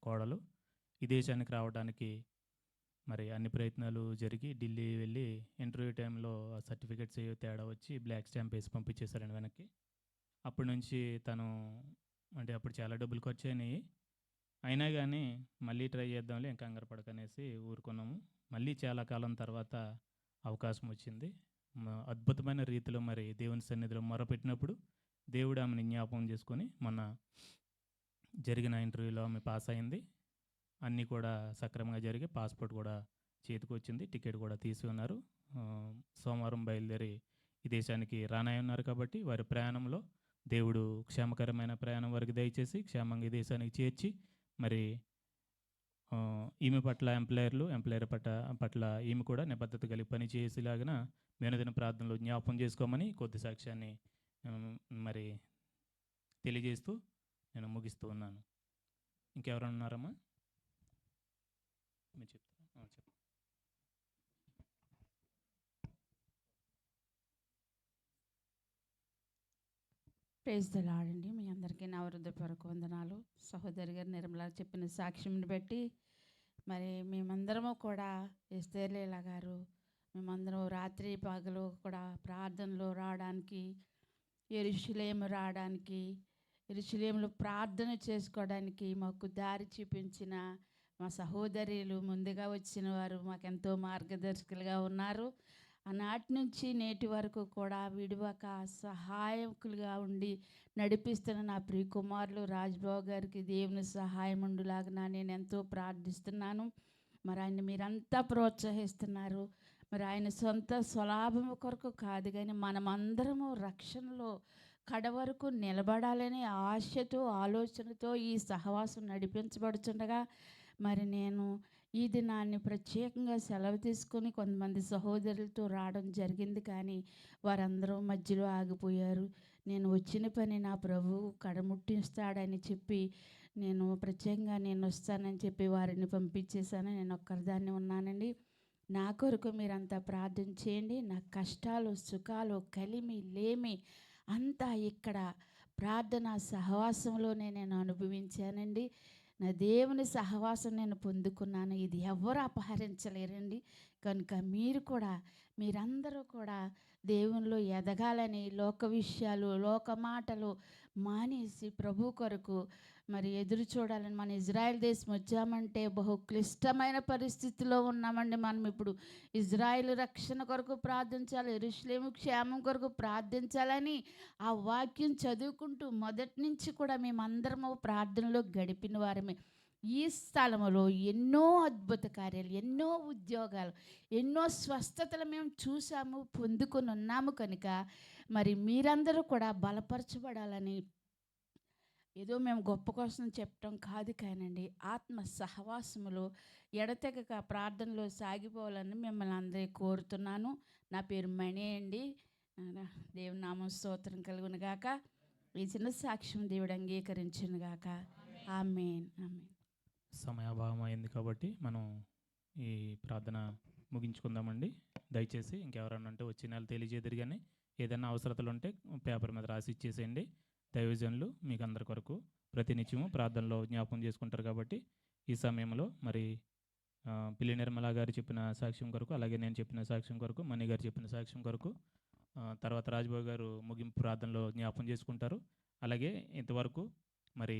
కోడలు ఈ దేశానికి రావడానికి మరి అన్ని ప్రయత్నాలు జరిగి ఢిల్లీ వెళ్ళి ఇంటర్వ్యూ టైంలో ఆ సర్టిఫికెట్స్ ఏవో తేడా వచ్చి బ్లాక్ స్టాంప్ వేసి పంపించేశారండి వెనక్కి. అప్పటి నుంచి తను అంటే అప్పుడు చాలా డబ్బులు ఖర్చు అయినాయి. అయినా కానీ మళ్ళీ ట్రై చేద్దాంలే, ఇంకా కంగారు పడకనేసి ఊరుకున్నాము. మళ్ళీ చాలా కాలం తర్వాత అవకాశం వచ్చింది. అద్భుతమైన రీతిలో మరి దేవుని సన్నిధిలో మొరపెట్టినప్పుడు దేవుడు ఆమెను జ్ఞాపకం చేసుకొని మొన్న జరిగిన ఇంటర్వ్యూలో ఆమె పాస్ అయింది. అన్నీ కూడా సక్రమంగా జరిగి పాస్పోర్ట్ కూడా చేతికి వచ్చింది, టికెట్ కూడా తీసి ఉన్నారు. సోమవారం బయలుదేరి ఈ దేశానికి రానయ్యున్నారు. కాబట్టి వారి ప్రయాణంలో దేవుడు క్షేమకరమైన ప్రయాణం వరకు దయచేసి క్షేమంగా ఈ దేశానికి చేర్చి మరి ఈమె పట్ల ఎంప్లాయర్ పట్ల ఈమె కూడా నిబద్ధత కలిగి పని చేసేలాగిన దిన ప్రార్థనలో జ్ఞాపకం చేసుకోమని కొద్ది సాక్ష్యాన్ని మరి తెలియజేస్తూ నేను ముగిస్తూ ఉన్నాను. ఇంకెవరైనా ఉన్నారమ్మా? మీరు చెప్తారా? చెప్పండి. ప్రైజ్ ది లార్డ్ అండి. మీ అందరికీ నా హృదయపూర్వక వందనాలు. సహోదరి గారు నిర్మల చెప్పిన సాక్ష్యంని బట్టి మరి మేమందరము కూడా ఎస్తేర్లీలా గారు మేమందరం రాత్రి పగలు కూడా ప్రార్థనలో రావడానికి, యెరూషలేము రావడానికి, యెరూషలేములో ప్రార్థన చేసుకోవడానికి మాకు దారి చూపించిన మా సహోదరులు, ముందుగా వచ్చిన వారు మాకెంతో మార్గదర్శకులుగా ఉన్నారు. ఆనాటి నుంచి నేటి వరకు కూడా విడివక సహాయకులుగా ఉండి నడిపిస్తున్న నా ప్రియ కుమారులు రాజ్బాబు గారికి దేవుని సహాయం ఉండులాగా నేను ఎంతో ప్రార్థిస్తున్నాను. మరి ఆయన మీరంతా ప్రోత్సహిస్తున్నారు. మరి ఆయన సొంత స్వలాభం కొరకు కాదు కానీ మనమందరము రక్షణలో కడవరకు నిలబడాలనే ఆశతో ఆలోచనతో ఈ సహవాసం నడిపించబడుతుండగా మరి నేను ఈ దినాన్ని ప్రత్యేకంగా సెలవు తీసుకొని కొంతమంది సహోదరులతో రావడం జరిగింది. కానీ వారందరూ మధ్యలో ఆగిపోయారు. నేను వచ్చిన పని నా ప్రభువు కడముట్టిస్తాడని చెప్పి నేను ప్రత్యేకంగా నేను వస్తానని చెప్పి వారిని పంపించేశాను. నేను ఒక్కరిదాన్ని ఉన్నానండి. నా కొరకు మీరంతా ప్రార్థన చేయండి. నా కష్టాలు, సుఖాలు, కలిమి, లేమి అంతా ఇక్కడ ప్రార్థన సహవాసంలోనే నేను అనుభవించానండి. నా దేవుని సహవాసం నేను పొందుకున్నాను. ఇది ఎవరు అపహరించలేరండి. కనుక మీరందరూ కూడా దేవునిలో ఎదగాలని, లోక విషయాలు, లోక మాటలు మానేసి ప్రభు కొరకు మరి ఎదురు చూడాలని. మన ఇజ్రాయెల్ దేశం వచ్చామంటే బహు క్లిష్టమైన పరిస్థితిలో ఉన్నామండి. మనం ఇప్పుడు ఇజ్రాయెల్ రక్షణ కొరకు ప్రార్థించాలి, యెరూషలేము క్షేమం కొరకు ప్రార్థించాలని ఆ వాక్యం చదువుకుంటూ మొదటి నుంచి కూడా మేమందరము ప్రార్థనలో గడిపిన వారమే. ఈ స్థలములో ఎన్నో అద్భుత కార్యాలు, ఎన్నో ఉద్యోగాలు, ఎన్నో స్వస్థతలు మేము చూసాము, పొందుకొని ఉన్నాము. కనుక మరి మీరందరూ కూడా బలపరచబడాలని, ఏదో మేము గొప్ప కోసం చెప్పడం కాదు కానండి, ఆత్మ సహవాసములో ఎడతెగక ప్రార్థనలో సాగిపోవాలని మిమ్మల్ని అందరికీ కోరుతున్నాను. నా పేరు మణి అండి. దేవుని నామం స్తోత్రం కలుగును గాక. ఈ చిన్న సాక్ష్యం దేవుడు అంగీకరించును గాక. ఆమేన్. ఆమేన్. సమయాభావం అయింది కాబట్టి మనం ఈ ప్రార్థన ముగించుకుందామండి. దయచేసి ఇంకెవరన్నా ఉంటే వచ్చే నెల తెలియజేద్దరు. కానీ ఏదైనా అవసరతలు ఉంటే పేపర్ మీద రాసి ఇచ్చేసేయండి. దైవజనులు మీకు అందరి కొరకు ప్రతినిత్యము ప్రార్థనలో జ్ఞాపకం చేసుకుంటారు. కాబట్టి ఈ సమయంలో మరి పిల్లి నిర్మల గారు చెప్పిన సాక్ష్యం కొరకు, అలాగే నేను చెప్పిన సాక్ష్యం కొరకు, మణి గారు చెప్పిన సాక్ష్యం కొరకు, తర్వాత రాజ్బాబు గారు ముగింపు ప్రార్థనలో జ్ఞాపకం చేసుకుంటారు. అలాగే ఇంతవరకు మరి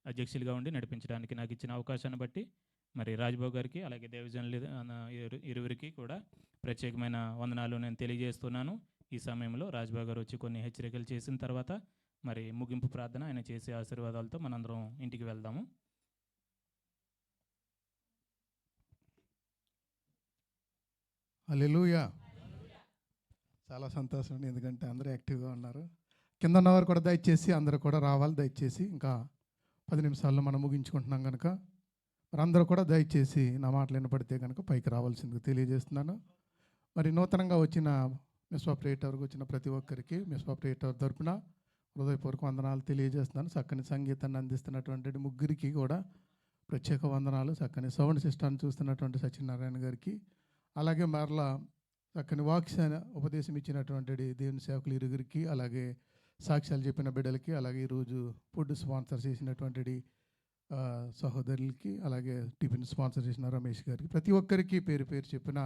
అధ్యక్షులుగా ఉండి నడిపించడానికి నాకు ఇచ్చిన అవకాశాన్ని బట్టి మరి రాజ్బాబు గారికి, అలాగే దేవజనులు ఇరువురికి కూడా ప్రత్యేకమైన వందనాలు నేను తెలియజేస్తున్నాను. ఈ సమయంలో రాజ్బాబు గారు వచ్చి కొన్ని హెచ్చరికలు చేసిన తర్వాత మరి ముగింపు ప్రార్థన ఆయన చేసే ఆశీర్వాదాలతో మనందరం ఇంటికి వెళ్దాము. హల్లెలూయా. చాలా సంతోషం అండి, ఎందుకంటే అందరూ యాక్టివ్గా ఉన్నారు. కింద ఉన్నవారు కూడా దయచేసి అందరూ కూడా రావాలి. దయచేసి ఇంకా 10 నిమిషాల్లో మనం ముగించుకుంటున్నాం కనుక మరి అందరూ కూడా దయచేసి నా మాటలు వినపడితే కనుక పైకి రావాల్సిందిగా తెలియజేస్తున్నాను. మరి నూతనంగా వచ్చిన మిస్వాపరేటర్కి వచ్చిన ప్రతి ఒక్కరికి మిస్వాపరేటర్ తరపున హృదయపూర్వక వందనాలు తెలియజేస్తున్నాను. చక్కని సంగీతాన్ని అందిస్తున్నటువంటి ముగ్గురికి కూడా ప్రత్యేక వందనాలు. చక్కని సౌండ్ సిస్టాన్ని చూస్తున్నటువంటి సత్యనారాయణ గారికి, అలాగే మరలా చక్కని వాక్య ఉపదేశం ఇచ్చినటువంటి దేవుని సేవకులు ఇరుగురికి, అలాగే సాక్ష్యాలు చెప్పిన బిడ్డలకి, అలాగే ఈరోజు ఫుడ్ స్పాన్సర్ చేసినటువంటి సహోదరులకి, అలాగే టిఫిన్ స్పాన్సర్ చేసిన రమేష్ గారికి, ప్రతి ఒక్కరికి పేరు పేరు చెప్పిన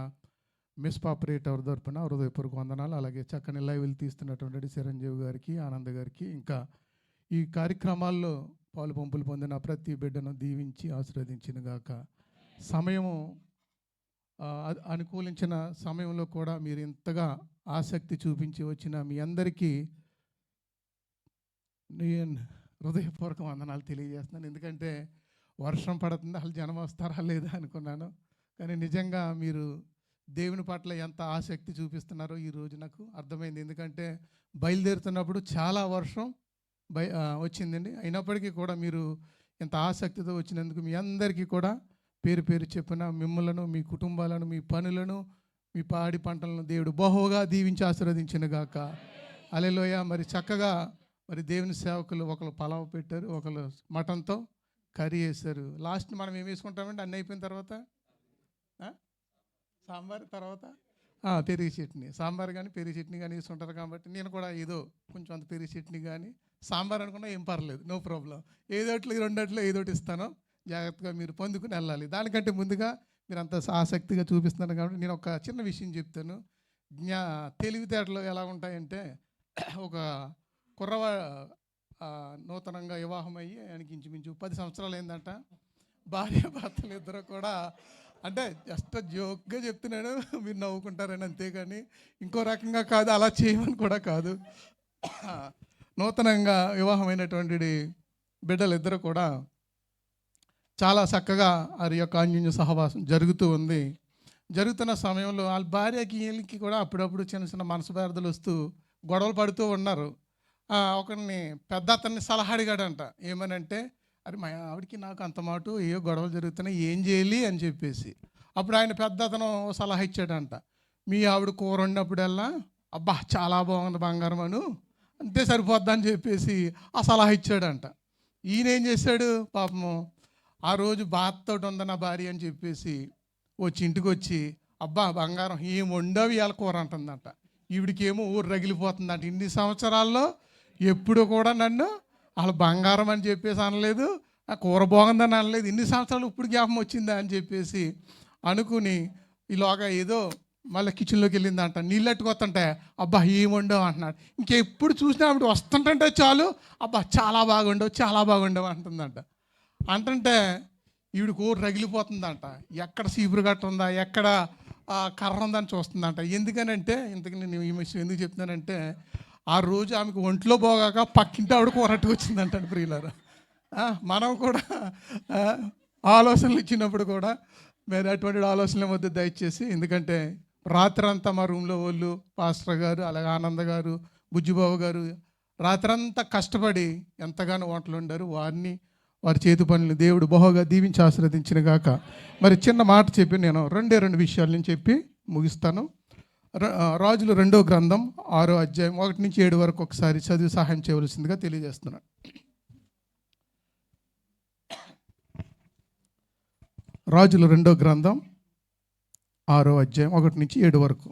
మిస్ ఆపరేటర్ తరపున హృదయపూర్వక వందనాలు. అలాగే చక్కని లైవ్లు తీస్తున్నటువంటి చిరంజీవి గారికి, ఆనంద్ గారికి, ఇంకా ఈ కార్యక్రమాల్లో పాలు పంపులు పొందిన ప్రతి బిడ్డను దీవించి ఆశీర్వదించిన గాక. సమయము అనుకూలించిన సమయంలో కూడా మీరు ఇంతగా ఆసక్తి చూపించి వచ్చిన మీ అందరికీ నేను హృదయపూర్వక వందనాలు తెలియజేస్తున్నాను. ఎందుకంటే వర్షం పడుతుంది, అసలు జనం వస్తారా లేదా అనుకున్నాను. కానీ నిజంగా మీరు దేవుని పట్ల ఎంత ఆసక్తి చూపిస్తున్నారో ఈరోజు నాకు అర్థమైంది. ఎందుకంటే బయలుదేరుతున్నప్పుడు చాలా వర్షం వచ్చిందండి. అయినప్పటికీ కూడా మీరు ఎంత ఆసక్తితో వచ్చినందుకు మీ అందరికీ కూడా పేరు పేరు చెప్పిన మిమ్మలను, మీ కుటుంబాలను, మీ పనులను, మీ పాడి పంటలను దేవుడు బహుగా దీవించి ఆశీర్వదించిన గాక. హల్లెలూయా. మరి చక్కగా మరి దేవుని సేవకులు ఒకరు పలావ్ పెట్టారు, ఒకరు మటన్తో కర్రీ వేశారు. లాస్ట్ మనం ఏం వేసుకుంటామండి అన్నీ అయిపోయిన తర్వాత? సాంబార్, తర్వాత పెరుగు చట్నీ. సాంబార్ కానీ పెరుగు చట్నీ కానీ వేసుకుంటారు. కాబట్టి నేను కూడా ఏదో కొంచెం అంత పెరుగు చట్నీ కానీ సాంబార్ అనుకున్నా ఏం పర్లేదు, నో ప్రాబ్లం. ఏదోట్లు రెండట్లో ఏదోటి ఇస్తాను, జాగ్రత్తగా మీరు పొందుకుని వెళ్ళాలి. దానికంటే ముందుగా మీరు అంత ఆసక్తిగా చూపిస్తున్నారు కాబట్టి నేను ఒక చిన్న విషయం చెప్తాను. తెలివితేటలు ఎలా ఉంటాయంటే, ఒక కుర్రవా నూతనంగా వివాహం అయ్యి ఆయనకి ఇంచుమించు 10 సంవత్సరాలు అయిందంట. భార్య భర్తలు ఇద్దరు కూడా, అంటే జస్ట్ జోక్గా చెప్తున్నాను, మీరు నవ్వుకుంటారని, అంతేగాని ఇంకో రకంగా కాదు, అలా చేయమని కూడా కాదు. నూతనంగా వివాహమైనటువంటి బిడ్డలు ఇద్దరు కూడా చాలా చక్కగా వారి యొక్క అన్యోన్య సహవాసం జరుగుతూ ఉంది. జరుగుతున్న సమయంలో వాళ్ళ భార్యకి వీళ్ళకి కూడా అప్పుడప్పుడు చిన్న చిన్న మనస్పర్ధలు వస్తూ గొడవలు పడుతూ ఉన్నారు. ఒకరిని పెద్ద అతన్ని సలహా అడిగాడంట. ఏమనంటే, అరే మా ఆవిడకి నాకు అంత మాట ఏ గొడవలు జరుగుతున్నాయి, ఏం చేయాలి అని చెప్పేసి. అప్పుడు ఆయన పెద్ద అతను సలహా ఇచ్చాడంట. మీ ఆవిడ కూర వండినప్పుడల్లా అబ్బా చాలా బాగుంది బంగారం అను, అంతే సరిపోద్దా అని చెప్పేసి ఆ సలహా ఇచ్చాడంట. ఈయన ఏం చేశాడు పాపము, ఆ రోజు బాధతో ఉంది నా భార్య అని చెప్పేసి ఇంటికి వచ్చి అబ్బా బంగారం ఏం వండవి ఇవాళ కూర అంటుందంట. ఈవిడికేమో ఊరు రగిలిపోతుందంట. ఇన్ని సంవత్సరాల్లో ఎప్పుడు కూడా నన్ను వాళ్ళ బంగారం అని చెప్పేసి అనలేదు, ఆ కూర బాగుందని అనలేదు, ఇన్ని సంవత్సరాలు ఇప్పుడు జ్ఞాపకం వచ్చిందా అని చెప్పేసి అనుకుని ఈలోగా ఏదో మళ్ళీ కిచెన్లోకి వెళ్ళిందంట. నీళ్ళెట్టుకొస్తుంటే అబ్బా ఏం వండవు అంటున్నాడు. ఇంకెప్పుడు చూసినా ఆవిడ వస్తుంటే చాలు అబ్బా చాలా బాగుండవు, చాలా బాగుండవు అంటుందంట. అంటుంటే ఈవిడ కూర రగిలిపోతుందంట. ఎక్కడ సీపురు గట్ట ఉందా, ఎక్కడ కర్ర ఉందని చూస్తుందంట. ఎందుకనంటే, ఇంతకు నేను ఈ విషయం ఎందుకు చెప్తున్నానంటే, ఆ రోజు ఆమెకు ఒంట్లో పోగాక పక్కింటి ఆవిడ కూరట్టుకు వచ్చిందంట. ప్రియులారా, మనం కూడా ఆలోచనలు ఇచ్చినప్పుడు కూడా మీరు అటువంటి ఆలోచనల మధ్య దయచేసి, ఎందుకంటే రాత్రంతా మా రూమ్లో వాళ్ళు పాస్టర్ గారు, అలాగే ఆనంద్ గారు, బుజ్జిబాబు గారు రాత్రంతా కష్టపడి ఎంతగానో వంటలు వండారు. వారి చేతి పనులు దేవుడు బహుగా దీవించి ఆశీర్వదించిన గాక. మరి చిన్న మాట చెప్పి నేను రెండు విషయాలు నేను చెప్పి ముగిస్తాను. రాజులు 2వ గ్రంథం 6వ అధ్యాయం 1 నుంచి 7 వరకు ఒకసారి చదివి సహాయం చేయవలసిందిగా తెలియజేస్తున్నాను. రాజులు 2వ గ్రంథం 6వ అధ్యాయం 1 నుంచి 7 వరకు.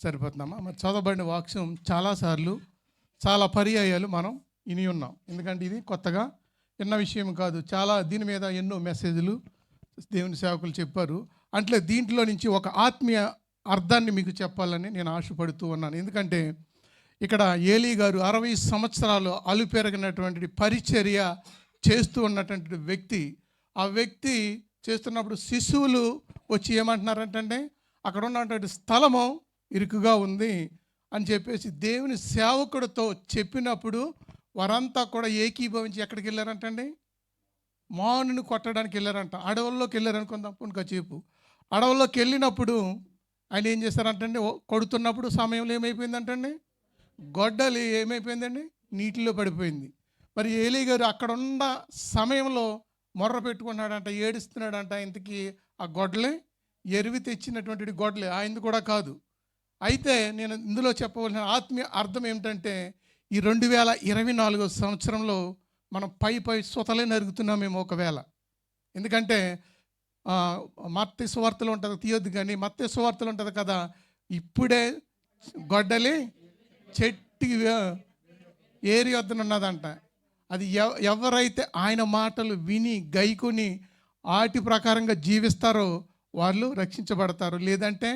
సరిపోతుందమ్మా. మరి చదవబడిన వాక్యం చాలాసార్లు చాలా పర్యాయాలు మనం విని ఉన్నాం. ఎందుకంటే ఇది కొత్తగా విన్న విషయం కాదు. చాలా దీని మీద ఎన్నో మెసేజ్లు దేవుని సేవకులు చెప్పారు. అంటే దీంట్లో నుంచి ఒక ఆత్మీయ అర్థాన్ని మీకు చెప్పాలని నేను ఆశపడుతూ ఉన్నాను. ఎందుకంటే ఇక్కడ ఏలీ గారు 60 సంవత్సరాలు అలుపెరగినటువంటి పరిచర్య చేస్తూ ఉన్నటువంటి వ్యక్తి. ఆ వ్యక్తి చేస్తున్నప్పుడు శిశువులు వచ్చి ఏమంటున్నారంటే, అక్కడ ఉన్నటువంటి స్థలము ఇరుకుగా ఉంది అని చెప్పేసి దేవుని సేవకుడితో చెప్పినప్పుడు వారంతా కూడా ఏకీభవించి ఎక్కడికి వెళ్ళారంటండి? మానుని కొట్టడానికి వెళ్ళారంట. అడవుల్లోకి వెళ్ళారనుకుందాం పునకచేపు. అడవుల్లోకి వెళ్ళినప్పుడు ఆయన ఏం చేశారంటండి, కొడుతున్నప్పుడు సమయంలో ఏమైపోయిందంటండి, గొడ్డలి ఏమైపోయిందండి, నీటిలో పడిపోయింది. మరి ఏలీ గారు అక్కడ ఉన్న సమయంలో మొర్ర పెట్టుకున్నాడంట, ఏడుస్తున్నాడంట. ఇంతకీ ఆ గొడ్డలి ఎరివి తెచ్చినటువంటి గొడ్డలి ఆయనది కూడా కాదు. అయితే నేను ఇందులో చెప్పవలసిన ఆత్మీయ అర్థం ఏమిటంటే, ఈ 2024 సంవత్సరంలో మనం పై సుతలే నరుగుతున్నామేమో ఒకవేళ. ఎందుకంటే మత్తయి సువార్తలో ఉంటుంది, తీయొద్దు కానీ మత్తయి సువార్తలో ఉంటుంది కదా, ఇప్పుడే గొడ్డలి చెట్టుకి ఏరి వద్దనున్నదంట. అది ఎవరైతే ఆయన మాటలు విని గైకొని ఆటి ప్రకారంగా జీవిస్తారో వాళ్ళు రక్షించబడతారు, లేదంటే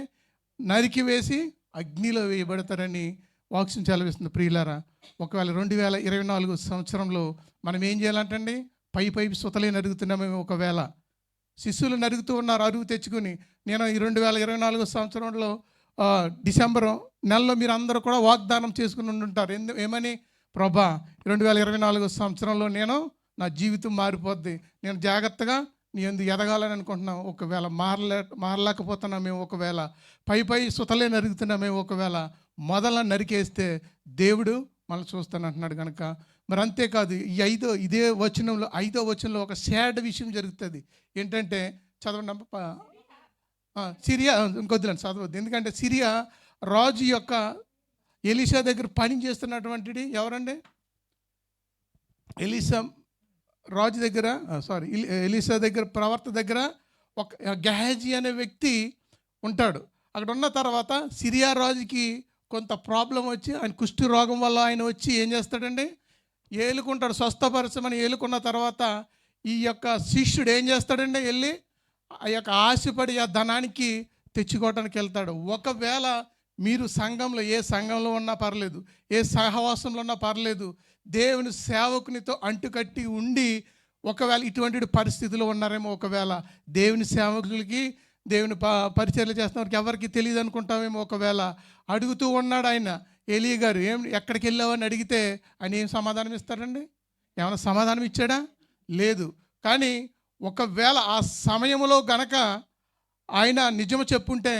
నరికి వేసి అగ్నిలో వేయబడతారని వాక్యం సెలవిస్తుంది. ప్రియులారా, ఒకవేళ 2024 సంవత్సరంలో మనం ఏం చేయాలంటండి, పై సుతలే నరుగుతున్నామేమో ఒకవేళ. శిష్యులు నరుగుతూ ఉన్నారు అరువు తెచ్చుకుని. నేను ఈ 2024 సంవత్సరంలో డిసెంబర్ నెలలో మీరు అందరూ కూడా వాగ్దానం చేసుకుని ఉంటారు. ఏమని, ప్రభా 2024 సంవత్సరంలో నా జీవితం మారిపోద్ది, నేను జాగ్రత్తగా నీ ఎందుకు ఎదగాలని అనుకుంటున్నాం. ఒకవేళ మారలేకపోతున్నామేమో ఒకవేళ, పై సుతలే నరుగుతున్నామేమో ఒకవేళ, మొదల నరికేస్తే దేవుడు మనం చూస్తానంటున్నాడు కనుక. మరి అంతేకాదు, ఇదే వచనంలో 5వ వచనంలో ఒక సాడ్ విషయం జరుగుతుంది. ఏంటంటే చదవండి, సిరియా ఇంకొద్దులండి చదవద్దు, ఎందుకంటే సిరియా రాజు యొక్క ఎలీషా దగ్గర పని చేస్తున్నటువంటిది ఎవరండి, రాజు దగ్గర ఎలీషా దగ్గర ప్రవర్త దగ్గర ఒక గెహాజీ అనే వ్యక్తి ఉంటాడు. అక్కడ ఉన్న తర్వాత సిరియా రాజుకి కొంత ప్రాబ్లం వచ్చి, ఆయన కుష్టి రోగం వల్ల ఆయన వచ్చి ఏం చేస్తాడండి, ఏలుకుంటాడు. స్వస్థపరచమని ఏలుకున్న తర్వాత ఈ యొక్క శిష్యుడు ఏం చేస్తాడండి, వెళ్ళి ఆ యొక్క ఆశపడి ఆ ధనానికి తెచ్చుకోవడానికి వెళ్తాడు. ఒకవేళ మీరు సంఘంలో, ఏ సంఘంలో ఉన్నా పర్లేదు, ఏ సహవాసంలో ఉన్నా పర్లేదు, దేవుని సేవకునితో అంటుకట్టి ఉండి ఒకవేళ ఇటువంటి పరిస్థితిలో ఉన్నారేమో ఒకవేళ, దేవుని సేవకులకి, దేవుని పరిచర్యలు చేస్తున్న వారికి ఎవరికి తెలియదు అనుకుంటామేమో ఒకవేళ. అడుగుతూ ఉన్నాడు ఆయన, ఏలీ గారు ఎక్కడికి వెళ్ళావని అడిగితే ఆయన ఏం సమాధానం ఇస్తాడండి, ఏమైనా సమాధానం ఇచ్చాడా, లేదు. కానీ ఒకవేళ ఆ సమయంలో గనక ఆయన నిజము చెప్పుంటే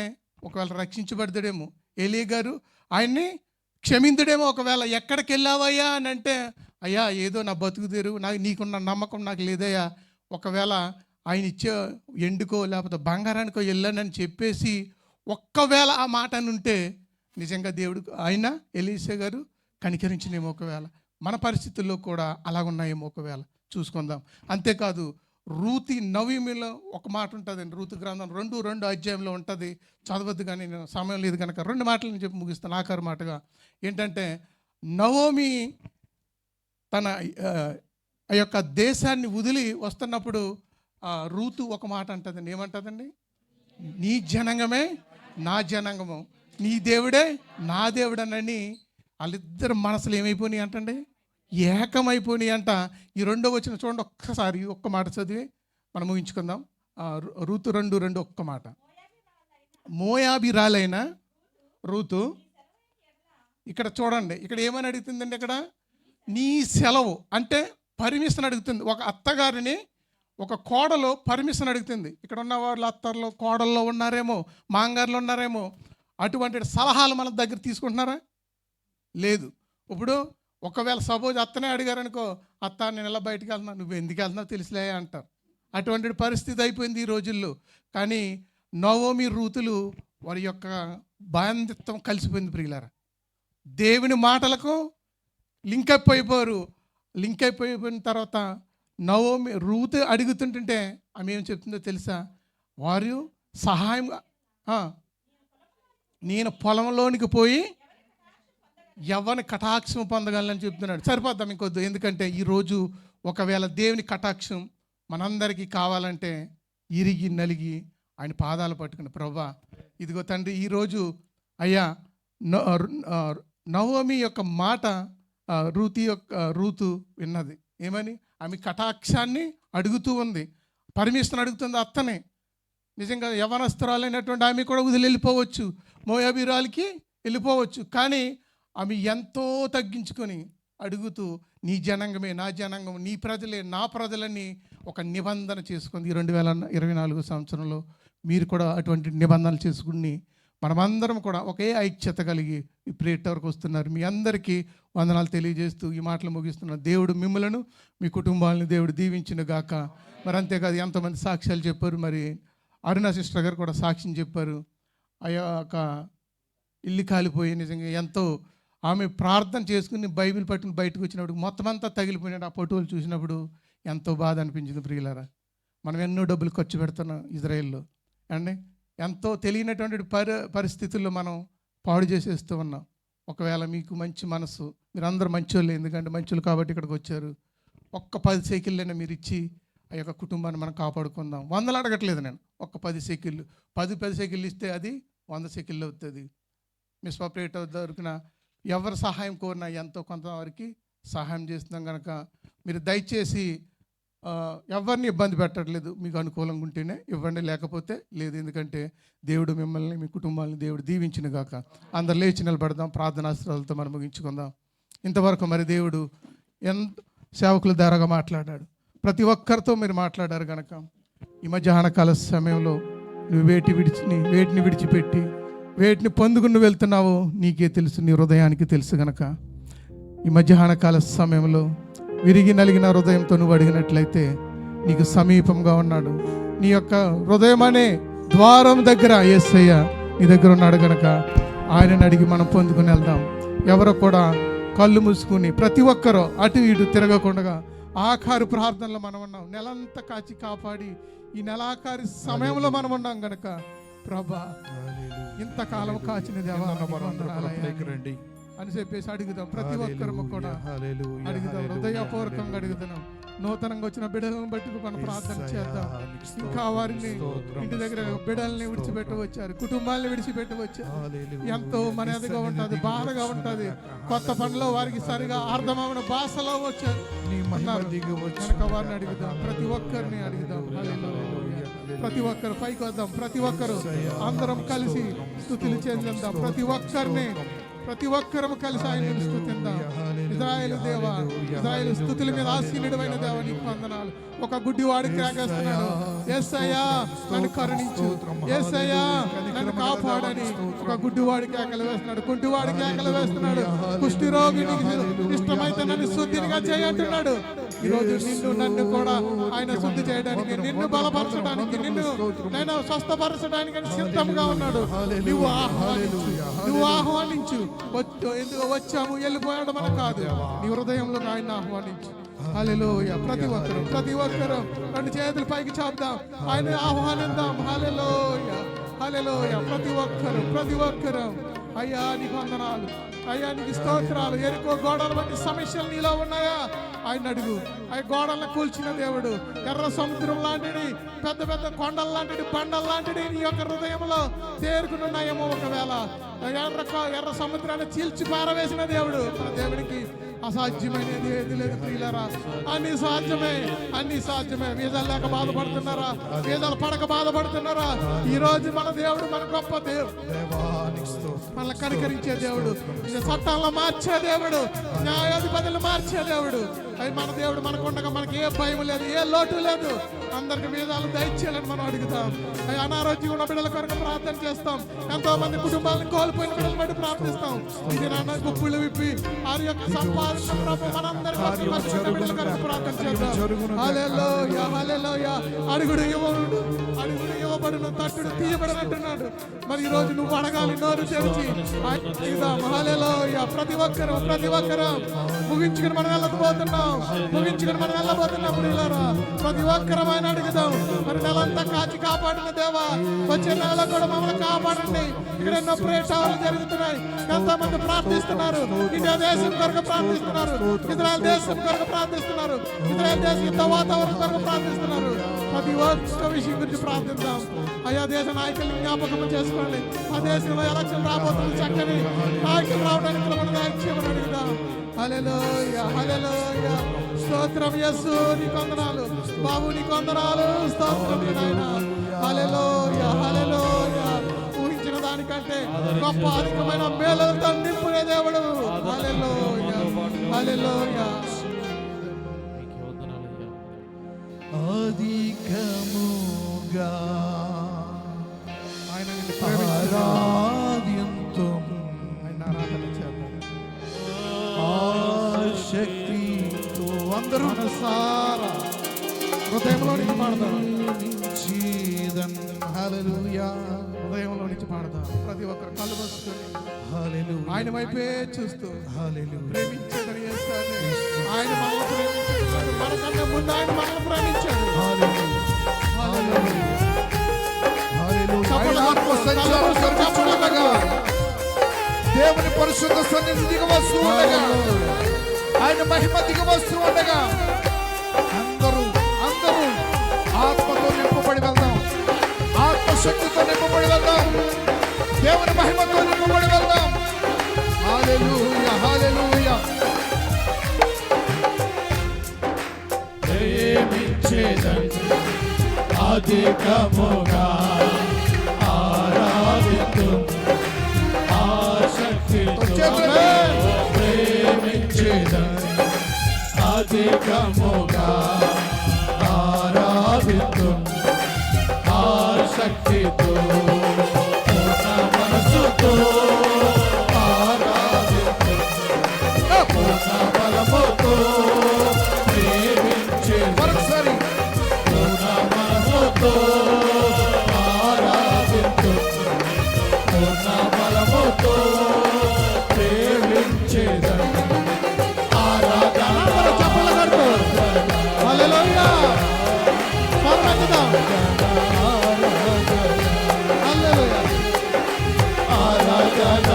ఒకవేళ రక్షించబడతాడేమో. ఏలీ గారు ఆయన్ని క్షమించడేమో ఒకవేళ. ఎక్కడికి వెళ్ళావయ్యా అని అంటే, అయ్యా ఏదో నా బతుకు తెరు, నీకున్న నమ్మకం నాకు లేదయ్యా, ఒకవేళ ఆయన ఇచ్చే ఎండుకో లేకపోతే బంగారానికో వెళ్ళానని చెప్పేసి ఒక్కవేళ ఆ మాట అని ఉంటే నిజంగా దేవుడు ఆయన ఎలీషా గారు కనికరించినేమో ఒకవేళ. మన పరిస్థితుల్లో కూడా అలాగున్నాయేమో ఒకవేళ, చూసుకుందాం. అంతేకాదు, రూతి నవమిలో ఒక మాట ఉంటుందండి, రూతు గ్రంథం 2 అధ్యాయంలో ఉంటుంది, చదవద్దు కానీ నేను సమయం లేదు కనుక 2 మాటలు నేను చెప్పి ముగిస్తాను. ఆఖరి మాటగా ఏంటంటే, నవోమి తన ఆ యొక్క దేశాన్ని వదిలి వస్తున్నప్పుడు రూతు ఒక మాట అంటుందండి, ఏమంటుందండి, నీ జనాంగమే నా జనాంగము, నీ దేవుడే నా దేవుడనని వాళ్ళిద్దరు మనసులు ఏమైపోయినాయి అంటండి, ఏకమైపోయినాయి అంట. ఈ 2వ వచనం చూడండి ఒక్కసారి, ఒక్క మాట చదివి మనం ముగించుకుందాం. రూతు 2:2 ఒక్క మాట. మోయాబీరాలైన రూతు, ఇక్కడ చూడండి, ఇక్కడ ఏమని అడుగుతుందండి, ఇక్కడ నీ సెలవు అంటే పర్మిషన్ అడుగుతుంది. ఒక అత్తగారిని ఒక కోడలో పర్మిషన్ అడుగుతుంది. ఇక్కడ ఉన్న వాళ్ళు అత్తర్లో కోడల్లో ఉన్నారేమో, మాంగారులో ఉన్నారేమో, అటువంటి సలహాలు మన దగ్గర తీసుకుంటున్నారా, లేదు. ఇప్పుడు ఒకవేళ సపోజ్ అత్తనే అడిగారనుకో, అత్త నేను ఇలా బయటికి వెళ్తున్నా, నువ్వు ఎందుకు వెళ్తున్నావు తెలుసులే అంటారు. అటువంటి పరిస్థితి అయిపోయింది ఈ రోజుల్లో. కానీ నవోమి రూతులు వారి యొక్క బాంధిత్వం కలిసిపోయింది ప్రియులారా. దేవుని మాటలకు లింక్ అయిపోయిన తర్వాత నవోమి రూతు అడుగుతుంటుంటే ఆమె ఏం చెప్తుందో తెలుసా, వారు సహాయం, నేను పొలంలోనికి పోయి ఎవరిని కటాక్షం పొందగలని చెప్తున్నాడు. సరిపోద్దాం ఇంకొద్దు, ఎందుకంటే ఈరోజు ఒకవేళ దేవుని కటాక్షం మనందరికీ కావాలంటే ఇరిగి నలిగి ఆయన పాదాలు పట్టుకుని, ప్రభువా ఇదిగో తండ్రి, ఈరోజు అయ్యా నవోమి యొక్క మాట రూతు విన్నది. ఏమని, ఆమె కటాక్షాన్ని అడుగుతూ ఉంది, పర్మిషన్ అడుగుతుంది అత్తనే. నిజంగా యవనస్తురాలైనటువంటి ఆమె కూడా వదిలి వెళ్ళిపోవచ్చు, మోయాబీరాలకి వెళ్ళిపోవచ్చు. కానీ ఆమె ఎంతో తగ్గించుకొని అడుగుతూ నీ జనాంగమే నా జనాంగం, నీ ప్రజలే నా ప్రజలని ఒక నిబంధన చేసుకుంది. ఈ 2024 సంవత్సరంలో మీరు కూడా అటువంటి నిబంధనలు చేసుకుని మనమందరం కూడా ఒకే ఐక్యత కలిగి ఈ ప్రేయర్ టవర్కి వస్తున్నారు. మీ అందరికీ వందనాలు తెలియజేస్తూ ఈ మాటలు ముగిస్తున్నాను. దేవుడు మిమ్మలను మీ కుటుంబాలను దేవుడు దీవించిన గాక. మరి అంతేకాదు ఎంతోమంది సాక్ష్యాలు చెప్పారు. మరి అరుణ సిస్టర్ గారు కూడా సాక్ష్యం చెప్పారు. ఆ యొక్క ఇల్లు కాలిపోయి నిజంగా ఎంతో ఆమె ప్రార్థన చేసుకుని బైబిల్ పట్టుకుని బయటకు వచ్చినప్పుడు మొత్తం అంతా తగిలిపోయినట్టు ఆ ఫోటోలు చూసినప్పుడు ఎంతో బాధ అనిపించింది. ప్రియులారా, మనం ఎన్నో డబ్బులు ఖర్చు పెడుతున్నాం ఇజ్రాయెల్లో అండి. ఎంతో తెలియనటువంటి పరిస్థితుల్లో మనం పాడు చేసేస్తూ ఉన్నాం. ఒకవేళ మీకు మంచి మనసు, మీరందరూ మంచోళ్ళే, ఎందుకంటే మంచోళ్ళు కాబట్టి ఇక్కడికి వచ్చారు. ఒక్క 10 సైకిళ్ళైనా మీరు ఇచ్చి ఆ యొక్క కుటుంబాన్ని మనం కాపాడుకుందాం. 100 అడగట్లేదు నేను, ఒక్క 10 సైకిళ్ళు, 10 సైకిళ్ళు ఇస్తే అది 100 సైకిళ్ళు అవుతుంది. మిస్పాపరేట్ దొరికిన ఎవరు సహాయం కోరినా ఎంతో కొంతవరకు సహాయం చేస్తున్నాం కనుక మీరు దయచేసి ఎవరిని ఇబ్బంది పెట్టట్లేదు. మీకు అనుకూలంగా ఉంటేనే ఇవ్వండి, లేకపోతే లేదు. ఎందుకంటే దేవుడు మిమ్మల్ని మీ కుటుంబాలను దేవుడు దీవించిన గాక. అందరు లేచి నిలబడదాం, ప్రార్థనాస్త్రాలతో మనం ముగించుకుందాం. ఇంతవరకు మరి దేవుడు సేవకుల ద్వారాగా మాట్లాడాడు. ప్రతి ఒక్కరితో మీరు మాట్లాడారు కనుక ఈ మధ్యాహ్నకాల సమయంలో నువ్వు వేటిని విడిచిపెట్టి వేటిని పొందుకుని వెళ్తున్నావో నీకే తెలుసు, నీ హృదయానికి తెలుసు కనుక ఈ మధ్యాహ్నకాల సమయంలో విరిగి నలిగిన హృదయంతో నువ్వు అడిగినట్లయితే నీకు సమీపంగా ఉన్నాడు. నీ యొక్క హృదయం అనే ద్వారం దగ్గర యేసయ్య నీ దగ్గర ఉన్నాడు కనుక ఆయనని అడిగి మనం పొందుకుని వెళ్దాం. ఎవరో కూడా కళ్ళు మూసుకుని ప్రతి ఒక్కరూ అటు ఇటు తిరగకుండా ఆఖరు ప్రార్థనలో మనం ఉన్నాం. నెలంతా కాచి కాపాడి ఈ నెలాఖరి సమయంలో మనం ఉన్నాం కనుక ప్రభా ఇంతకాలం కాచిన దేవా అని చెప్పేసి అడుగుదాం. ప్రతి ఒక్కరము కూడా అడుగుదాం, హృదయపూర్వకంగా అడుగుతున్నాం. నూతనంగా వచ్చిన బిడ్డలను బట్టి మనం ప్రార్థన చేద్దాం. ఇంకా వారిని ఇంటి దగ్గర బిడ్డల్ని విడిచిపెట్టి వచ్చారు, కుటుంబాన్ని విడిచిపెట్టి వచ్చారు. ఎంతో మనదిగా ఉంటుంది, బాధగా ఉంటుంది. కొత్త పనిలో వారికి సరిగా అర్థమైన భాషలో వచ్చారు కనుక వారిని అడుగుదాం. ప్రతి ఒక్కరిని అడుగుదాం. ప్రతి ఒక్కరు పైకి వద్దాం. ప్రతి ఒక్కరు అందరం కలిసి స్తుతులు చెందిద్దాం. ప్రతి ఒక్కరము కలిసి ఆయన స్తుతిద్దాం. ఇశ్రాయేలు దేవా, ఇశ్రాయేలు స్తుతుల మీద ఆసీనుడైన దేవా నీకు వందనాలు. ఒక గుడ్డివాడికి కేకేస్తున్నాడు, యేసయ్యా నన్ను కరుణించు, యేసయ్యా నన్ను కాపాడని ఒక గుడ్డివాడికి కేకలు వేస్తున్నాడు. కుంటివాడికి కేకలు వేస్తున్నాడు. కుష్టి రోగిని ఇష్టమైతే నన్ను శుద్ధిగా చేయంటున్నాడు. ఈరోజు నన్ను కూడా ఆయన శుద్ధి చేయడానికి, నిన్ను బలపరచడానికి, నేను స్వస్థపరచడానికి సిద్ధంగా ఉన్నాడు. నువ్వు ఆహ్వానించు. ఎందుకు వచ్చాము వెళ్ళిపోయాడు మన కాదు, నీ హృదయంలో ఆయన ఆహ్వానించు. హల్లెలూయా. ప్రతి ఒక్కరు 2 చేతులు పైకి చాపుదాం, ఆయన ఆహ్వానిద్దాం. హల్లెలూయా, హల్లెలూయా. ప్రతి ఒక్కరు అయ్యా నీకు వందనాలు, అయ్యా నీకు స్తోత్రాలు. ఎరుకో గోడలు బట్టి సమస్యలు నీలో ఉన్నాయా ఆయన అడుగు. అవి గోడలను కూల్చిన దేవుడు, ఎర్ర సముద్రం లాంటిది, పెద్ద కొండల లాంటిది, బండల లాంటిది నీ యొక్క హృదయంలో తేరుకున్నాయేమో. ఒకవేళ ఎర్ర సముద్రాన్ని చీల్చి పారవేసిన దేవుడు, మన దేవుడికి అసాధ్యమైనది ఏది లేదు. ప్రియులారా, అన్ని సాధ్యమే. వీజాలు లేక బాధపడుతున్నారా? వీజాలు పడక బాధపడుతున్నారా? ఈ రోజు మన దేవుడు మన గొప్ప దేవుడు, మనల్ని కనికరించే దేవుడు, చట్టాలను మార్చే దేవుడు, న్యాయాధిపతులు మార్చే దేవుడు. అవి మన దేవుడు మనకుండగా మనకి ఏ భయం లేదు, ఏ లోటు లేదు. అందరికి వీజాలు దయచేయాలని మనం అడుగుతాం. అవి అనారోగ్యంగా ఉన్న బిడ్డల కొరకు ప్రార్థన చేస్తాం. ఎంతో మంది కుటుంబాలను కోల్పోయిన బిడ్డలు బట్టి ప్రార్థిస్తాం. ఇది నాన్న గుప్పులు విప్పి వారి యొక్క సంపాదన మనందరి బిడ్డల కొరకు ప్రార్థన చేద్దాం. హల్లెలూయా, హల్లెలూయా. అడుగుడు ఇవ్వబడును, తట్టుడు తీయబడనంటున్నాడు. మరి ఈ రోజు నువ్వు అడగాలి, నోరు తెరిచి అడుగుదాం. హల్లెలూయా. ప్రతి ఒక్కరు ముగించుకుని మనం వెళ్ళబోతున్నాం. ప్రతి ఒక్కరం ఆయన అడుగుదాం. మరి నెలంతా కాచి కాపాడిన దేవా, వచ్చే నెలలో కూడా మమ్మల్ని కాపాడండి. ఇక్కడ ఎన్నో ప్రేటాలు జరుగుతున్నాయి, ఎంతో మంది ప్రార్థిస్తున్నారు. ఇండియా దేశం కొరకు ప్రార్థిస్తున్నారు, ఇజ్రాయెల్ దేశం కొరకు ప్రార్థిస్తున్నారు, ఇజ్రాయెల్ దేశం యుద్ధ వాతావరణం కొరకు ప్రార్థిస్తున్నారు. ప్రతి ఒక్క విషయం గురించి ప్రార్థిద్దాం. అయ్యా దేశ నాయకుల్ని జ్ఞాపకం చేసుకోండి. ఆ దేశంలో ఎలక్షన్ రాబోతుంది, చక్కని నాయకులు రావడానికి మనం దయచేయమని అడుగుదాం. హల్లెలూయా, హల్లెలూయా. స్తోత్రం యేసు, నీకు వందనాలు బాబు, నీకు వందనాలు. స్తోత్రం నాయనా. హల్లెలూయా, హల్లెలూయా. ఊహించిన దానికంటే గొప్ప అధికమైన మేలులతో నింపునే దేవుడు. హల్లెలూయా, హల్లెలూయా. శక్తితో అందరూ మనసారా హృదయంలో నుంచి పాడతారు. హల్లెలూయా. హృదయంలో నుంచి పాడతారు. ప్రతి ఒక్కరు కళ్ళు మూసుకొని హల్లెలూయా ఆయన వైపే చూస్తూ హల్లెలూయా ప్రేమించాడని యేసుని ఆయన మనల్ని ప్రేమించాడు. మనకన్నా ముందు ఆయన మనల్ని ప్రేమించాడు. హల్లెలూయా హల్లెలూయా హల్లెలూయా. ఆత్మ సంచారం జరుగుతుండగా దేవుని పరిశుద్ధ సన్నిధి దిగి వస్తూ ఉండగా ఆయన మహిమ దిగి వస్తూ ఉండగా అందరూ ఆత్మతో నింపబడి వెళ్దాం. ఆత్మశక్తితో నింపబడి వెళ్దాం. దేవుని మహిమతో నింపబడి వెళ్దాం. హల్లెలూయా హల్లెలూయా. ప్రేమించేదని అధికముగా ఆరాధింతు ఆసక్తితో ప్రేమించేదని అధికముగా ఆరాధింతు ఆసక్తితో పూర్ణ మనసుతో ఆరాధింతు పూర్ణ బలముతో మరొకసారి పూర్ణ మనసుతో ఆరాధింతు పూర్ణ బలముతో ప్రేమించేదని ఆరాధన చప్పట్లు కొడుతూ హల్లెలూయా పరమగతం హల్లెలూయా ఆరాధన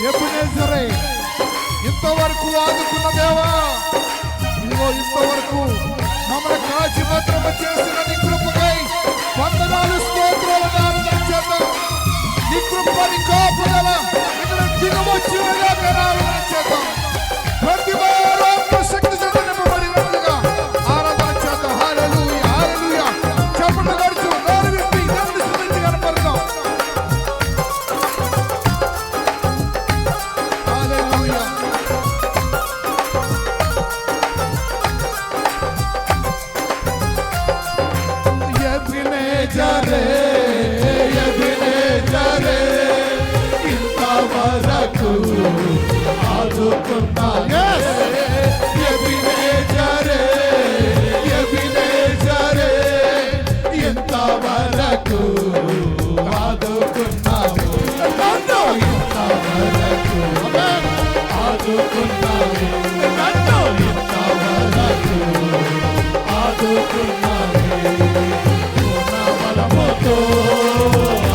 ఎబెనేజరే ఇంతవరకు ఆదుకున్న దేవా ఇదిగో ఇంతవరకు మమ్మల్ని కాచి భద్రమ చేసిన నీ కృపకై వందనాలు స్తోత్రాలు ఆరాధన చేద్దాం. నీ కృప నీ కాపుదల ఇక్కడ దిగవచ్చుగా ఆరాధన చేద్దాం. ప్రతి వారు ఆత్మశక్తి చేత నింపబడినట్లుగా ఆరాధన చేద్దాం. హల్లెలూయా హల్లెలూయా. చప్పట్లు కొడుతూ నోరు విప్పి దేవుని స్తుతించి కనపడదాం. హల్లెలూయా. ఎబెనేజరే ఎబెనేజరే ఇంతవరకు ఆదుకున్నా ఎబెనేజరే ఎబెనేజరే ఇంతవరకు ఆదుకున్నావు నన్ను ఇంతవరకు ఆదుకున్నావు నన్ను ఇంతవరకు ఆదుకున్నావు పూర్ణ బలముతో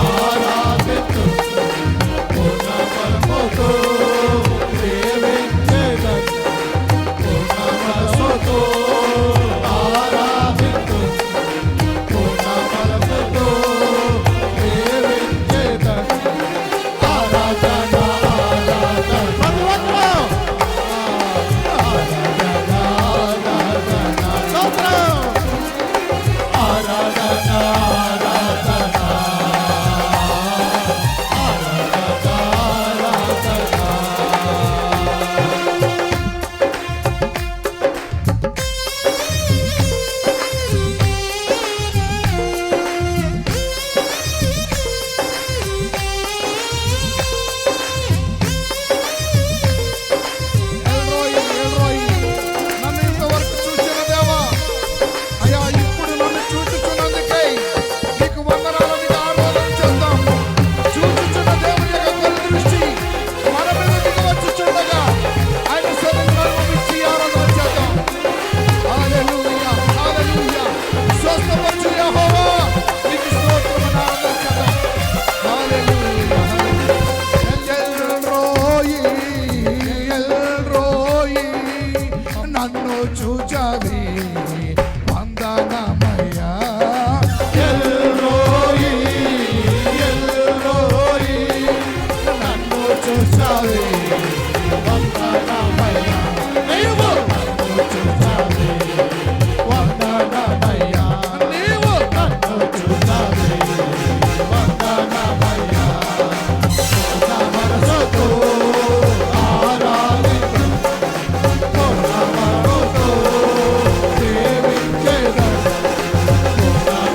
ఆరాధింతు పూర్ణ బలముతో ప్రేమించేదని పూర్ణ బలముతో ఆరాధింతు పూర్ణ బలముతో ప్రేమించేదని ఆరాధన ఎల్రోయి ఎల్రోయి నన్ను ఇంతవరకు చూసిన దేవా అయ్యా ఇప్పుడు నన్ను చూచుచున్నందుకై నీకు వందనాలని ఆరాధన చేద్దాం. చూచుచున్న దేవుని యొక్క కళ్ళు దృష్టి మన మీద దిగవచ్చుచుండగా ఆయన సన్నిధిలో ఇచ్చి ఆరాధన చేద్దాం. హల్లెలూయా హల్లెలూయా. స్వస్థపరచు యెహోవా నీకు స్తోత్రమని ఆరాధన చేద్దాం. హల్లెలూయా ఎల్రోయి ఎల్రోయి నన్ను చూచావి వందనమయ్యా. ఎల్రోయి ఎల్రోయి నన్ను చూసావే వందనమయ్యా నీవు నన్ను చూసావే వందనమయ్యా నీవు నన్ను చూసావే వందనమయ్యా పూర్ణ మనసుతో ఆరాధింతు పూర్ణ బలముతో ప్రేమించేదని పూర్ణ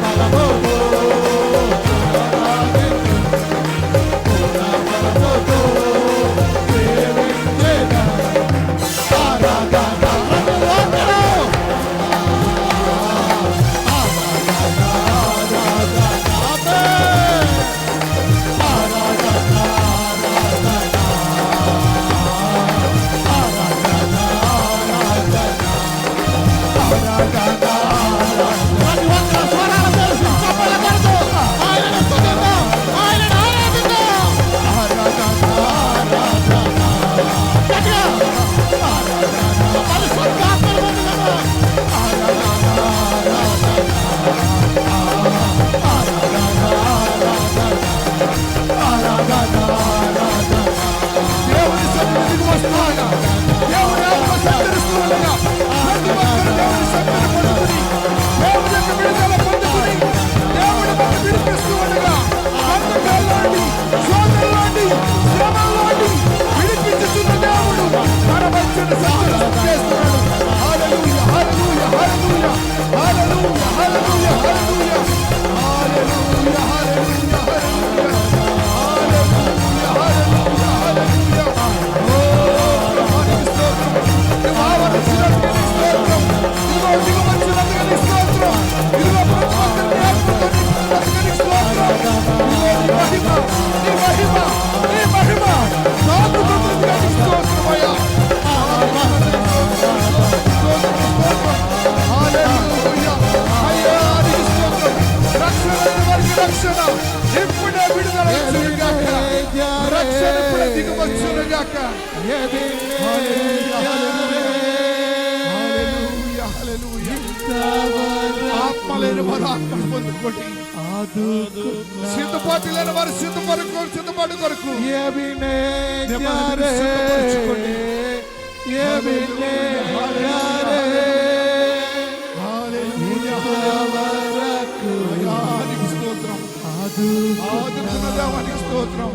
వచ్చును గాక. హల్లెలూయా, హల్లెలూయా, హల్లెలూయా. ఆత్మ లేని వారు ఆత్మను పొందుకోండి. సిద్ధపాటు లేని వారు సిద్ధపాటు కొరకు సిద్ధపరచుకోండి. దేవానికి స్తోత్రం. ఆదుకున్న దేవానికి స్తోత్రం.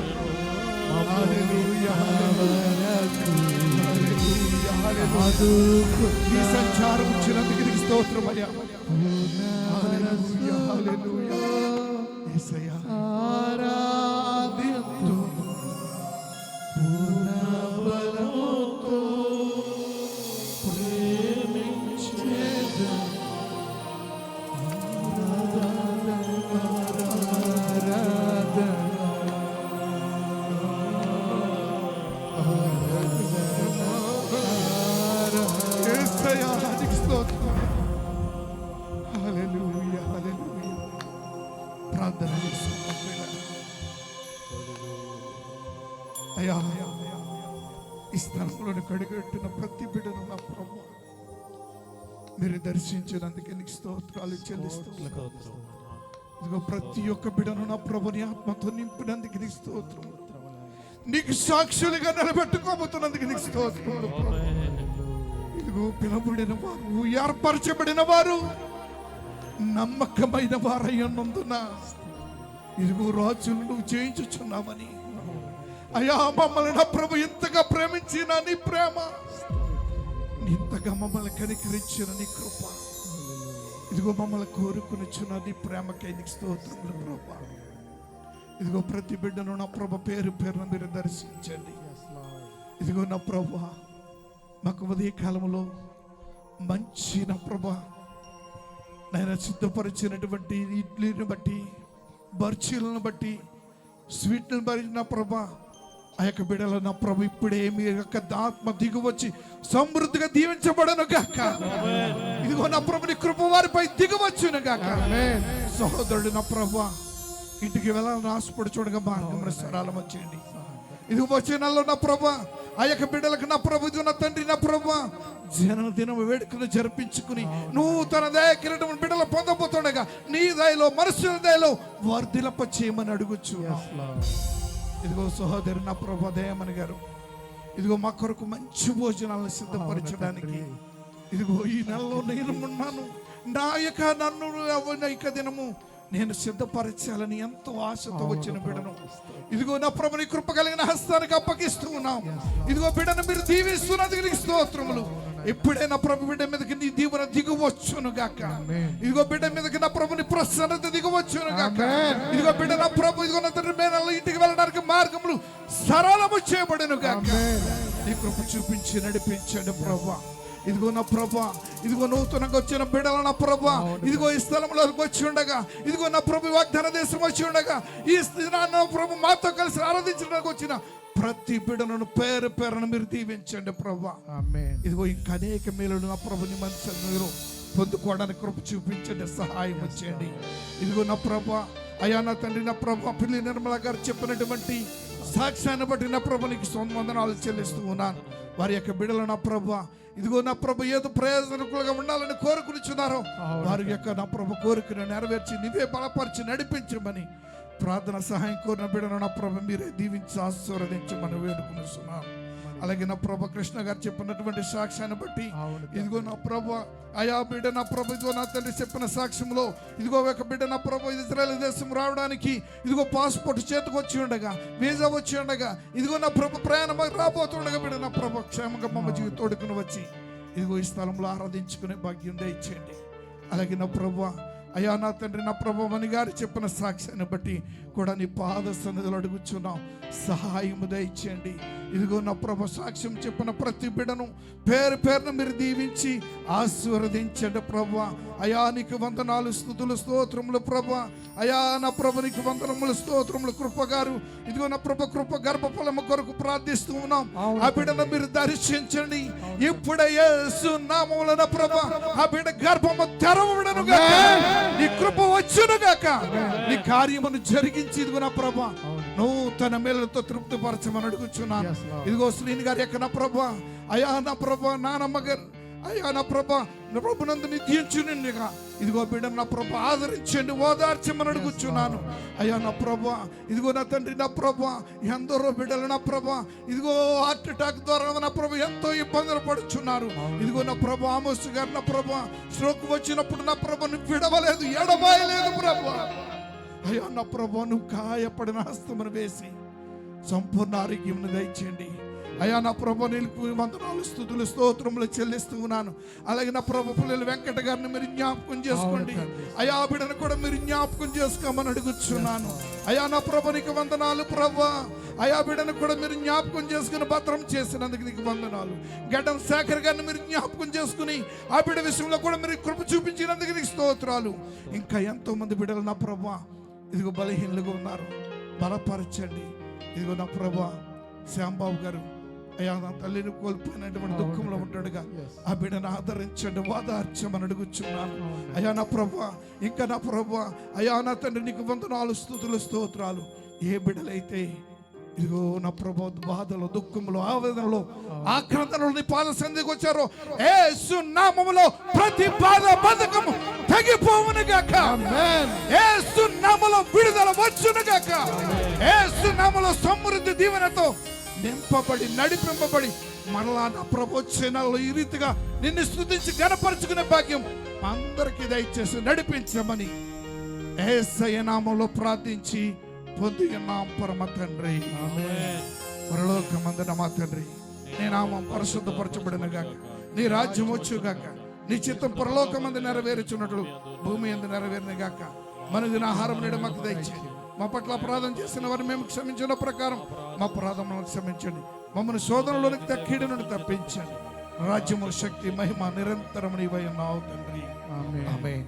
హల్లెలూయా, హల్లెలూయా, హల్లెలూయా. ఈ సంచారం వచ్చినందుకు నీకు స్తోత్రం అయ్యా. హల్లెలూయా, హల్లెలూయా. యేసయ్యా ఆరాధింతు పూర్ణ బలముతో ప్రేమించేదా. యేసయ్యా నీకు స్తోత్రం. హల్లెలూయా, హల్లెలూయా. ప్రార్థన చేస్తున్నాం ప్రియులారా. అయ్యా ఈ స్థలంలోని కడిగట్టిన ప్రతి బిడ్డను నా ప్రభు మీరు దర్శించినందుకే నీకు స్తోత్రాలు చెల్లిస్తున్నాను. ఇదిగో ప్రతి ఒక్క బిడ్డను నా ప్రభుని ఆత్మతో నింపినందుకు నీకు స్తోత్రం. నీకు సాక్షులుగా నిలబెట్టుకోబోతున్నందుకు నీకు స్తోత్రం. ఇదిగో పిలబడిన వారు, ఏర్పరచబడిన వారు, నమ్మకమైన వారయ్యున్నందున ఇదిగో రాజులు నువ్వు చేయించుచున్నామని. అయ్యా మమ్మల్ని నా ప్రభు ఇంతగా ప్రేమించిన నీ ప్రేమ, ఇంతగా మమ్మల్ని కనికరించిన నీ కృప, ఇదిగో మమ్మల్ని కోరుకునిచ్చిన నీ ప్రేమకై నీకు స్తోత్రములు ప్రభా. ఇదిగో ప్రతి బిడ్డను నా ప్రభు పేరు పేరున మీరు దర్శించండి. ఇదిగో నా ప్రభు మాకు ఉదయ కాలంలో మంచి నా ప్రభా నేను సిద్ధపరిచినటువంటి ఇడ్లీని బట్టి, బర్చీలను బట్టి, స్వీట్లను బట్టి నా ప్రభా ఆ యొక్క బిడ్డల నా ప్రభు ఇప్పుడే మీ యొక్క ఆత్మ దిగువచ్చి సమృద్ధిగా దీవించబడను గాక. ఇదిగో నా ప్రభు నీ కృప వారిపై దిగవచ్చును గాక. సహోదరుడు నా ప్రభు ఇంటికి వెళ్ళాలని ఆశపడి చూడగా మార్గం సరళం వచ్చేయండి. ఇదిగో వచ్చే నెలలో నా ప్రభు ఆ యొక్క బిడ్డలకు నా ప్రభు ఇదిగో నా తండ్రి నా ప్రభు జన్మదినం వేడుకను జరిపించుకుని నూతన దయ కిరీటం బిడ్డలు పొందబోతుండగా నీ దయలో మనుషుల దయలో వర్ధిలప చేయమని అడుగుచు. ఇదిగో సహోదరు నా ప్రభు దయమని గారు ఇదిగో మా కొరకు మంచి భోజనాలను సిద్ధపరచడానికి ఇదిగో ఈ నెలలో నేను ఉన్నాను. నా యొక్క నన్ను ఇక దినము నేను సిద్ధపరచాలని ఎంతో ఆశతో వచ్చిన బిడ్డను ఇదిగో నా ప్రభు నీ కృప కలిగిన హస్తానికి అప్పగిస్తూ ఉన్నాం. ఇదిగో బిడ్డను మీరు దీవిస్తున్నందుకు నీకు స్తోత్రములు. ఎప్పుడే నా ప్రభు బిడ్డ మీదకి నీ దీవెన దిగవచ్చును గాక. ఇదిగో బిడ్డ మీదకి నా ప్రభుని ప్రసన్నత దిగవచ్చును గాక. ఇదిగో బిడ్డ నా ప్రభు ఇదిగో నా తండ్రి మేనల్లో ఇంటికి వెళ్ళడానికి మార్గములు సరళము చేయబడును గాక. నీ కృప చూపించి నడిపించండి ప్రభా. ఇదిగో నా ప్రభా ఇదిగో నూతనంగా వచ్చిన బిడ్డల నా ప్రభా ఇదిగో ఈ స్థలంలోకి వచ్చి ఉండగా ఇదిగో నా ప్రభు వాగ్దాన దేశం వచ్చి ఉండగా ఈ నా ప్రభు మాతో కలిసి ఆరాధించడానికి వచ్చిన ప్రతి బిడ్డలను పేరు పేరును మీరు దీవించండి ప్రభా. ఇదిగో ఇంకా అనేక మేలును నా ప్రభుని మనసు మీరు పొందుకోవడానికి కృప చూపించండి, సహాయం చేయండి. ఇదిగో నా ప్రభా అయ్యా నా తండ్రి నా ప్రభా పిల్లి నిర్మల గారు చెప్పినటువంటి సాక్ష్యాన్ని బట్టి నా ప్రభునికి వందనాలు చెల్లిస్తూ ఉన్నాను. వారి యొక్క బిడ్డలు నా ప్రభా ఇదిగో నా ప్రభు ఏదో ప్రయోజనకులుగా ఉండాలని కోరుకునిచున్నారో వారి యొక్క నా ప్రభు కోరికను నెరవేర్చి నీవే బలపరిచి నడిపించమని ప్రార్థన సహాయం కోరిన బిడ్డను నా ప్రభు మీరే దీవించి ఆశీర్వదించమని వేడుకునిస్తున్నాం. అలాగే నా ప్రభు కృష్ణ గారు చెప్పినటువంటి సాక్ష్యాన్ని బట్టి ఇదిగో నా ప్రభు అయా బిడ్డ నా ప్రభు ఇదిగో నా తండ్రి చెప్పిన సాక్ష్యంలో ఇదిగో ఒక బిడ్డ నా ప్రభు ఇజ్రాయెల్ దేశం రావడానికి ఇదిగో పాస్పోర్ట్ చేతికి వచ్చి ఉండగా వీసా వచ్చి ఉండగా ఇదిగో నా ప్రభు ప్రయాణం రాబోతుండగా బిడ్డ నా ప్రభు క్షేమంగా మమ్మ తోడుకుని వచ్చి ఇదిగో ఈ స్థలంలో ఆరాధించుకునే భాగ్యం దయచేయండి. అలాగే నా ప్రభు అయ్యా నా తండ్రి నా ప్రభు మని గారు చెప్పిన సాక్ష్యాన్ని బట్టి కూడా నీ పాద సన్నిధిలో అడుగుచున్నాం, సహాయము దయచేయండి. ఇదిగో నా ప్రభు సాక్ష్యం చెప్పిన ప్రతి బిడ్డను పేరు పేరున మీరు దీవించి ఆశీర్వదించండి ప్రభు. అయా నీకు వందనాలు స్తుతులు స్తోత్రములు ప్రభు. అయా నా ప్రభు నీకు వందనములు స్తోత్రములు. కృప గారు ఇదిగో నా ప్రభు కృప గర్భఫలము కొరకు ప్రార్థిస్తూ ఉన్నాం. ఆ బిడ్డను మీరు దర్శించండి ఇప్పుడే యేసు నామములో నా ప్రభు ఆ బిడ్డ గర్భము తెరవబడును గాక. నీ కృప వచ్చును గాక. నీ కార్యమును జరిగించి ఇదిగో నా ప్రభు నూతన మేలుతో తృప్తిపరచమని అడుగుచున్నాను. Yes, Lord. ఇదిగో శ్రీని గారి యొక్క నా ప్రభా, అయా నా ప్రభా, నానమ్మ గారు, అయ్యా నా ప్రభా, నా ప్రభునందు నిత్యించునిగా ఇదిగో బిడ్డ నా ప్రభా ఆదరించండి, ఓదార్చమని అడుగుచున్నాను. అయ్యా నా ప్రభా, ఇదిగో నా తండ్రి, నా ప్రభా, ఎందరో బిడ్డలు నా ప్రభా, ఇదిగో హార్ట్ అటాక్ ద్వారా నా ప్రభా ఎంతో ఇబ్బందులు పడుచున్నారు. ఇదిగో నా ప్రభా, ఆమోస్ గారు నా ప్రభా స్ట్రోక్ వచ్చినప్పుడు నా ప్రభా నువ్వు విడవలేదు, ఎడబాయలేదు ప్రభా. అయ్యా నా ప్రభా, నువ్వు గాయపడిన హస్తమును వేసి సంపూర్ణ ఆరోగ్యం దయచేయండి. అయ్యా నా ప్రభా, నీకు వందనాలు, స్తుతులు, స్తోత్రములు చెల్లిస్తూ ఉన్నాను. అలాగే నా ప్రభా, పుల్లెల వెంకట గారిని మీరు జ్ఞాపకం చేసుకోండి. అయ్యా బిడ్డను కూడా మీరు జ్ఞాపకం చేసుకోమని అడుగుచున్నాను. అయ్యా నా ప్రభా, నీకు వందనాలు ప్రభా. అయ్యా బిడ్డను కూడా మీరు జ్ఞాపకం చేసుకుని భద్రం చేసినందుకు నీకు వందనాలు. గడ్డం శేఖర్ గారిని మీరు జ్ఞాపకం చేసుకుని ఆ బిడ్డ విషయంలో కూడా మీరు కృప చూపించినందుకు నీకు స్తోత్రాలు. ఇంకా ఎంతో మంది బిడ్డలు నా ప్రభా ఇదిగో బలహీనలుగా ఉన్నారు, బలపరచండి. ఇదిగో నా ప్రభా, శ్యాంబాబు గారు అయ్యా నా తల్లిని కోల్పోయినటువంటి దుఃఖంలో ఉంటాడుగా, ఆ బిడ్డను ఆదరించండి, ఓదార్చమని అడుగుచున్నాను. అయ్యా నా ప్రభా, ఇంకా నా ప్రభా, అయ్యా నా తండ్రి నీకు వందనాలు, స్తుతులు, స్తోత్రాలు. ఏ బిడ్డలైతే ఇదిగో నా ప్రభా బాధలో, దుఃఖంలో, ఆవేదనలో, ఆక్రందనలో నీ పాద సన్నిధికి వచ్చారో యేసు నామములో ప్రతి బాధ బంధకము తెగిపోవును గాక. యేసు నామములో విడుదల వచ్చును గాక. యేసు నామములో సమృద్ధి దీవెనతో నింపబడి నడిపింపబడి మరలా నా ప్రవచనాల్లో ఈ రీతిగా నిన్ను స్తుతించి గణపరుచుకునే భాగ్యం అందరికీ దయచేసి నడిపించమని యేసయ్య నామములో ప్రార్థించి పొంది ఉన్నాం పరమ తండ్రి. పరలోకమందున మా తండ్రి, నీ నామం పరిశుద్ధపరచబడిన గాక, నీ రాజ్యం వచ్చు గాక, నీ చిత్తం పరలోకమందు నెరవేర్చున్నట్లు భూమి యందు నెరవేరిన గాక. మనదిన ఆహారం నేడు మాకు దయచేయండి. మా పట్ల అపరాధం చేసిన వారిని మేము క్షమించిన ప్రకారం మా అపరాధములను క్షమించండి. మమ్మల్ని శోధనలోనికి తక్కీడు నుండి తప్పించండి. రాజ్యము, శక్తి, మహిమ నిరంతరం నీవై ఉన్నావు తండ్రి. ఆమేన్.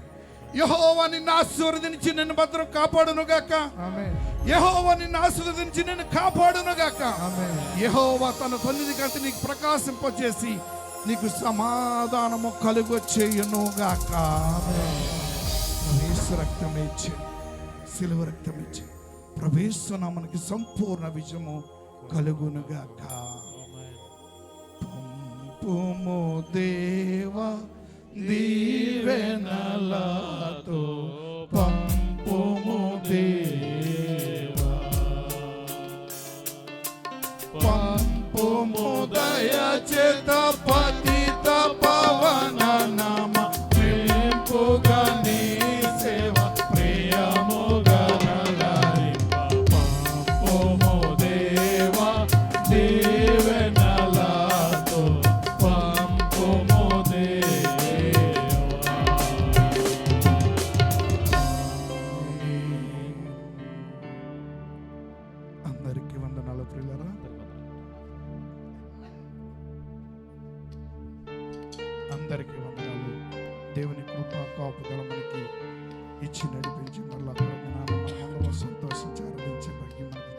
యెహోవా నిన్ను ఆశీర్వదించి నిన్ను భద్రం కాపాడును గాక. యెహోవా నిన్ను ఆశీర్వదించి నిన్ను కాపాడును గాక. యెహోవా తన సన్నిధి కంటే నీకు ప్రకాశింపచేసి నీకు సమాధానము కలుగ చేయును గాక. యేసు రక్తం ఇచ్చి, సిలువ రక్తం ఇచ్చి ప్రభుయేసు మనకి సంపూర్ణ విజయము కలుగును గాక. పంపుము దేవా దీవెనలతో, పంపుము దేవా, పంపుము దయచేత పతిత పవన నామ నింపుగా నీ సేవ ప్రియముగా నలరింప. పంపుము దేవా దీవెనలతో, పంపుము అందరికీ వందనాలు ప్రియులారా. అందరికీ వందనాలు. దేవుని కృపా కాపుదల మనకి ఇచ్చి నడిపించి మళ్ళా సంతోషించి ఆరాధించే భాగ్యం మనకి